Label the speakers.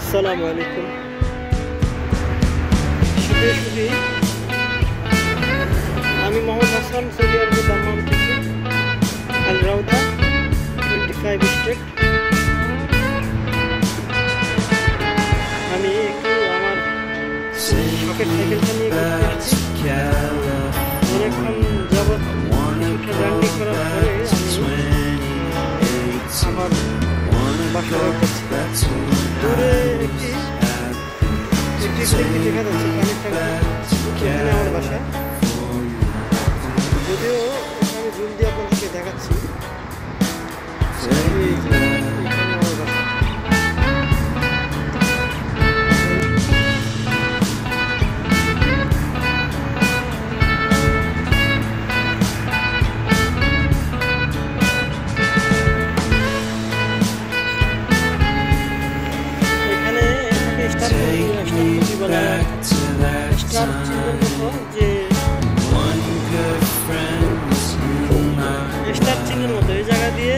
Speaker 1: আসসালামু আলাইকুম। শুধু শুধু আমি মোহাম্মদ হাসান, সৌদি আরবের দাম্মাম থেকে, আল রাউদা 25 স্টেট। আমি একটু আমার শখের সাইকেলটা নিয়ে ঘুরতে আসছি। অনেকক্ষণ যাবৎ কিছুটা জার্নি করার পরে আমি আমার বাসার কাছে দূরে একটি দেখা যাচ্ছে পানির ট্যাঙ্কি, আমার বাসা। যদিও আমি জুম দিয়ে আপনাদেরকে দেখাচ্ছি। স্টার চিহ্নের মতো এই জায়গা দিয়ে